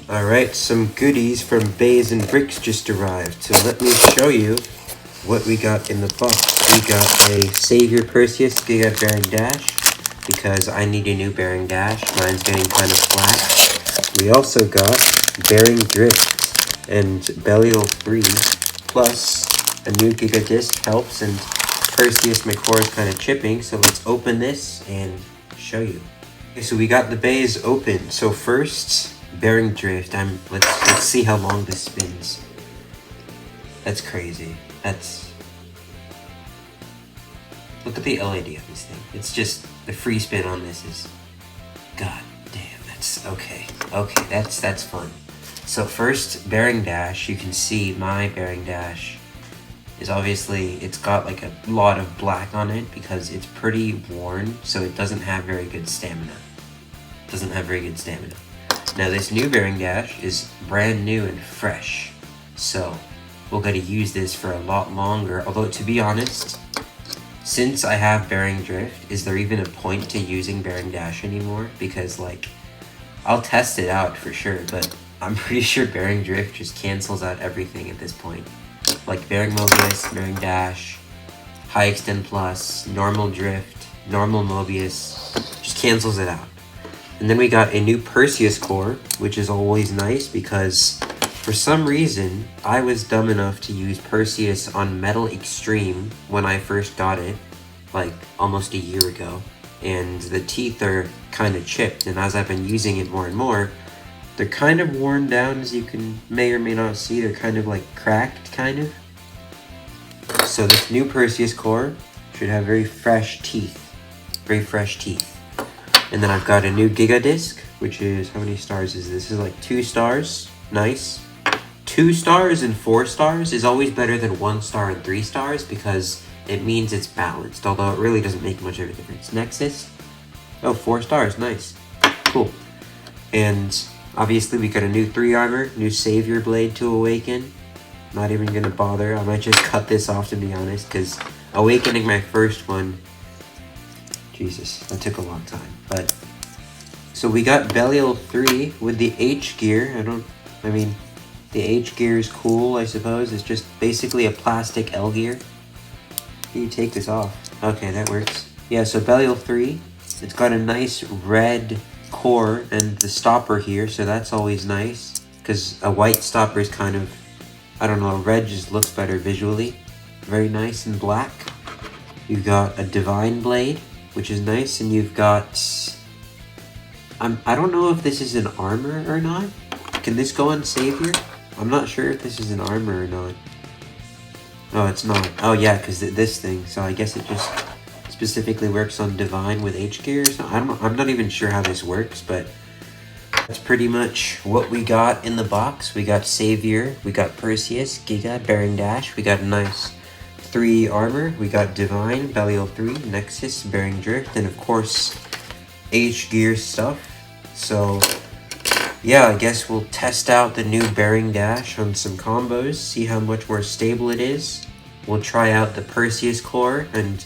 Alright, some goodies from Bays and Bricks just arrived, so let me show you what we got in the box. We got a Savior Perseus Giga Bearing Dash, because I need a new bearing dash. Mine's getting kind of flat. We also got Bearing Drift and Belial 3, plus a new Giga Disc helps, and Perseus, my core is kind of chipping, so let's open this and show you. Okay, so we got the bays open. So first, Bearing Drift. Let's see how long this spins. That's crazy. Look at the LED on this thing. It's just the free spin on this is, god damn. That's okay. Okay, that's fun. So first, bearing dash. You can see my bearing dash is obviously, it's got like a lot of black on it because it's pretty worn, so it doesn't have very good stamina. Now this new bearing dash is brand new and fresh, so we're going to use this for a lot longer. Although, to be honest, since I have bearing drift, is there even a point to using bearing dash anymore? Because, like, I'll test it out for sure, but I'm pretty sure bearing drift just cancels out everything at this point. Like bearing Mobius, bearing dash, high extend plus, normal drift, normal Mobius, just cancels it out. And then we got a new Perseus core, which is always nice because for some reason I was dumb enough to use Perseus on Metal Extreme when I first got it, like almost a year ago, and the teeth are kind of chipped, and as I've been using it more and more, they're kind of worn down, as you may or may not see. They're kind of like cracked, kind of. So this new Perseus core should have very fresh teeth. And then I've got a new Giga Disc, which is, how many stars is this? This is like 2 stars. Nice. 2 stars and 4 stars is always better than 1 star and 3 stars because it means it's balanced, although it really doesn't make much of a difference. Nexus. Oh, 4 stars. Nice. Cool. And obviously we got a new 3 armor, new Savior Blade to awaken. Not even gonna bother. I might just cut this off, to be honest, because awakening my first one, Jesus, that took a long time. But so we got Belial 3 with the H gear. The H gear is cool, I suppose. It's just basically a plastic L gear. Can you take this off? Okay, that works. Yeah, so Belial 3, it's got a nice red core and the stopper here, so that's always nice, because a white stopper is kind of, I don't know, red just looks better visually. Very nice and black. You've got a Divine Blade, which is nice, and you've got, I don't know if this is an armor or not. Can this go on Savior? I'm not sure if this is an armor or not. Oh, it's not. Oh yeah, because this thing, so I guess it just specifically works on Divine with H gear or something. I'm not even sure how this works, but that's pretty much what we got in the box. We got Savior, we got Perseus, Giga, Bearing Dash, we got a nice 3 armor, we got Divine, Belial 3, Nexus, Bearing Drift, and of course H gear stuff. So yeah, I guess we'll test out the new Bearing Dash on some combos, see how much more stable it is. We'll try out the Perseus core and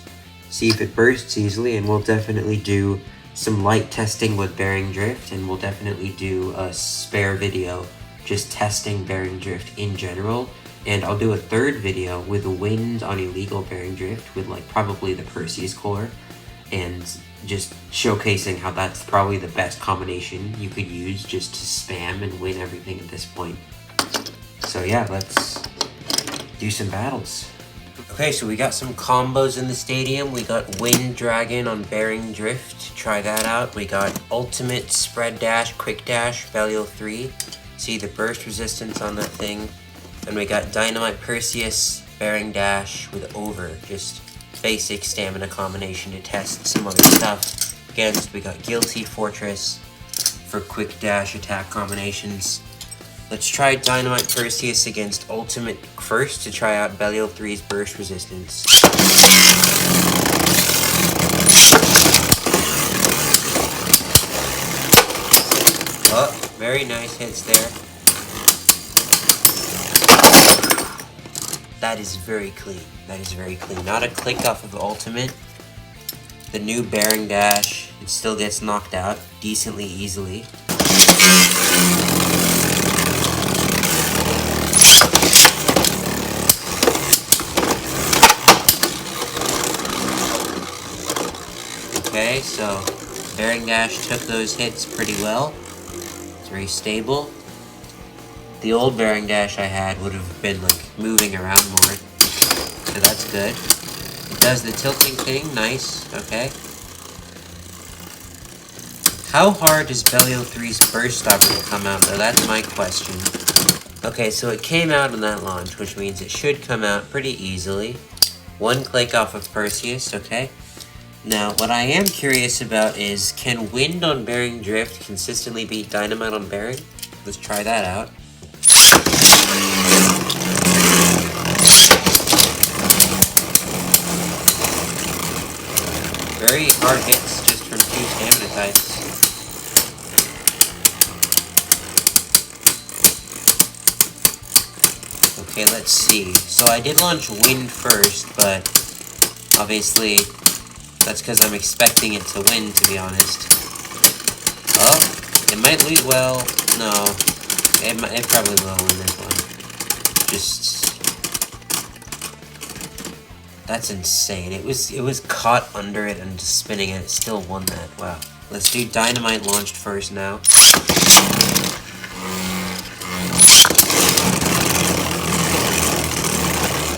see if it bursts easily, and we'll definitely do some light testing with Bearing Drift, and we'll definitely do a spare video just testing Bearing Drift in general. And I'll do a 3rd video with Wind on illegal Bearing Drift with like probably the Perseus core, and just showcasing how that's probably the best combination you could use just to spam and win everything at this point. So yeah, let's do some battles. Okay, so we got some combos in the stadium. We got Wind Dragon on Bearing Drift. Try that out. We got Ultimate Spread Dash, Quick Dash, Belial 3. See the burst resistance on that thing. And we got Dynamite Perseus, Bearing Dash with Over. Just basic stamina combination to test some other stuff. Against, we got Guilty Fortress for quick dash attack combinations. Let's try Dynamite Perseus against Ultimate first to try out Belial 3's burst resistance. Oh, very nice hits there. That is very clean. That is very clean. Not a click off of Ultimate. The new Bearing Dash, it still gets knocked out decently easily. Okay, so Bearing Dash took those hits pretty well. It's very stable. The old Bearing Dash I had would have been like moving around more, so that's good. It does the tilting thing, nice, okay. How hard does Bellio 3's burst stopper come out though? That's my question. Okay, so it came out on that launch, which means it should come out pretty easily. One click off of Perseus, okay? Now, what I am curious about is, can Wind on Bearing Drift consistently beat Dynamite on Bearing? Let's try that out. Very hard hits just from 2 stamina types. Okay, let's see. So I did launch Wind first, but obviously that's because I'm expecting it to win, to be honest. Oh, it might lead well. No, it probably will win this one. Just, that's insane. It was caught under it and just spinning and it still won that. Wow. Let's do Dynamite launched first now.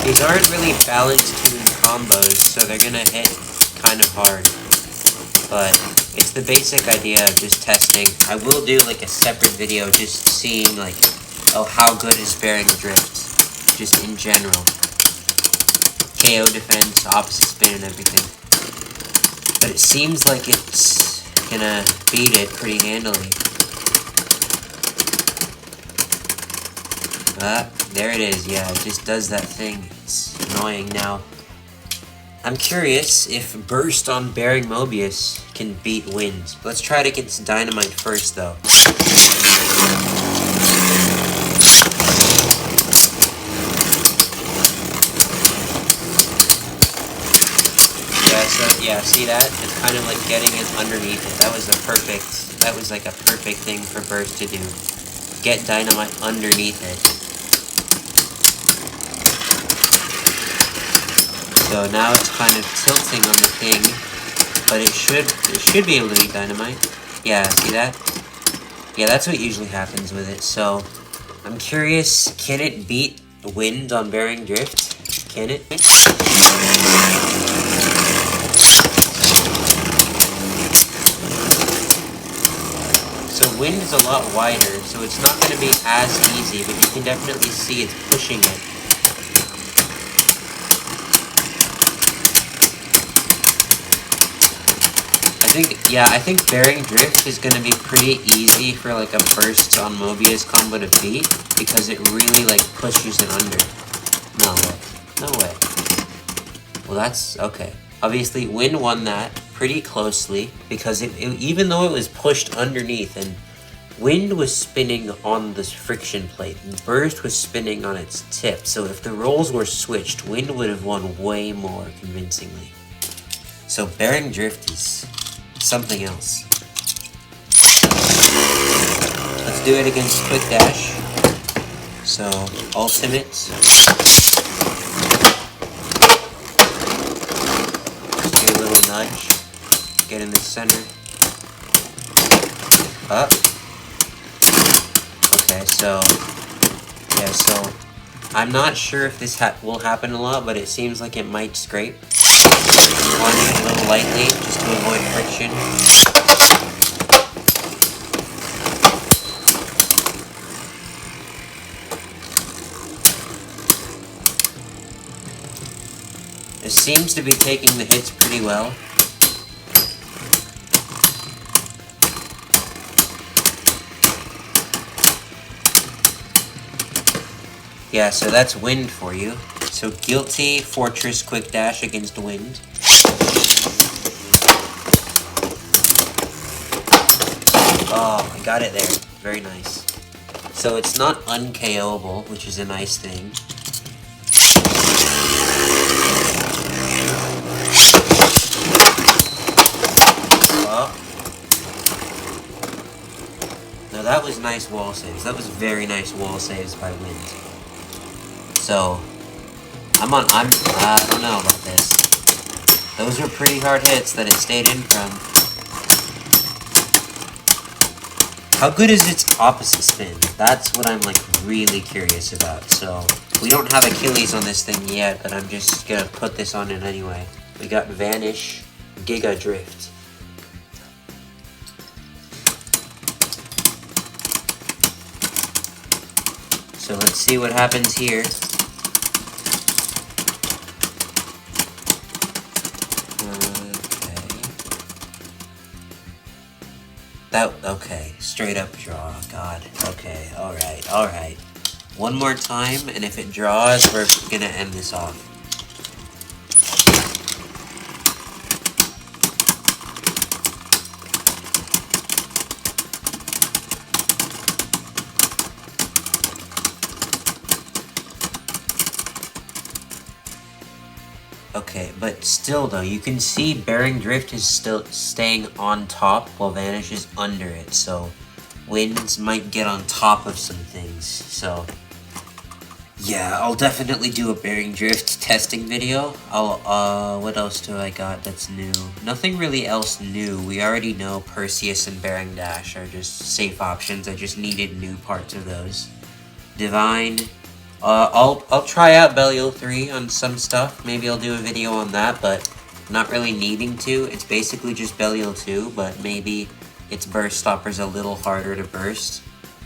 These aren't really balanced tuned combos, so they're gonna hit kind of hard. But it's the basic idea of just testing. I will do like a separate video just seeing like, oh, how good is Bearing Drift, just in general. KO defense, opposite spin and everything. But it seems like it's gonna beat it pretty handily. There it is, yeah, it just does that thing. It's annoying now. I'm curious if Burst on Bearing Mobius can beat Wind. Let's try it against Dynamite first, though. Yeah, see that? It's kind of like getting it underneath it. That was like a perfect thing for Burst to do. Get Dynamite underneath it. So now it's kind of tilting on the thing, but it should be able to beat Dynamite. Yeah, see that? Yeah, that's what usually happens with it. So I'm curious, can it beat Wind on Bearing Drift? Can it? So Wind is a lot wider, so it's not going to be as easy, but you can definitely see it's pushing it. I think Bearing Drift is going to be pretty easy for like a Burst on Mobius combo to beat, because it really like pushes it under. No way. No way. Well, that's okay. Obviously, Wind won that pretty closely, because even though it was pushed underneath, and Wind was spinning on this friction plate, and Burst was spinning on its tip, so if the roles were switched, Wind would have won way more convincingly. So Bearing Drift is something else. Let's do it against Quick Dash. So, Ultimate. Just do a little nudge. Get in the center. Up. Okay, so, yeah, so, I'm not sure if this will happen a lot, but it seems like it might scrape. Launch it a little lightly, just to avoid friction. It seems to be taking the hits pretty well. Yeah, so that's Wind for you. So Guilty, Fortress, Quick Dash against Wind. Oh, I got it there. Very nice. So it's not un-KO'able, which is a nice thing. Oh. Now that was nice wall saves. That was very nice wall saves by Wind. So, I don't know about this. Those were pretty hard hits that it stayed in from. How good is its opposite spin? That's what I'm like really curious about. So we don't have Achilles on this thing yet, but I'm just gonna put this on it anyway. We got Vanish, Giga Drift. So let's see what happens here. Okay, straight up draw, God. Okay, alright. One more time, and if it draws, we're gonna end this off. Okay, but still though, you can see Bearing Drift is still staying on top while Vanish is under it, so Winds might get on top of some things, so yeah, I'll definitely do a Bearing Drift testing video. What else do I got that's new? Nothing really else new. We already know Perseus and Bearing Dash are just safe options. I just needed new parts of those. Divine. I'll try out Belial 3 on some stuff. Maybe I'll do a video on that, but not really needing to. It's basically just Belial 2, but maybe its burst stopper's a little harder to burst.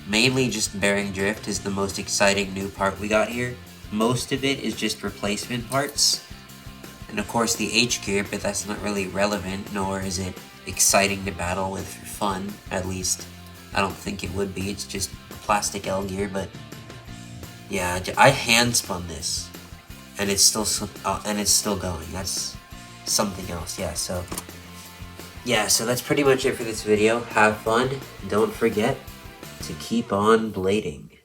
Mainly just Bearing Drift is the most exciting new part we got here. Most of it is just replacement parts. And of course the H gear, but that's not really relevant, nor is it exciting to battle with for fun. At least, I don't think it would be. It's just plastic L gear, but yeah, I hand spun this, and it's still going. That's something else. Yeah, so that's pretty much it for this video. Have fun. Don't forget to keep on blading.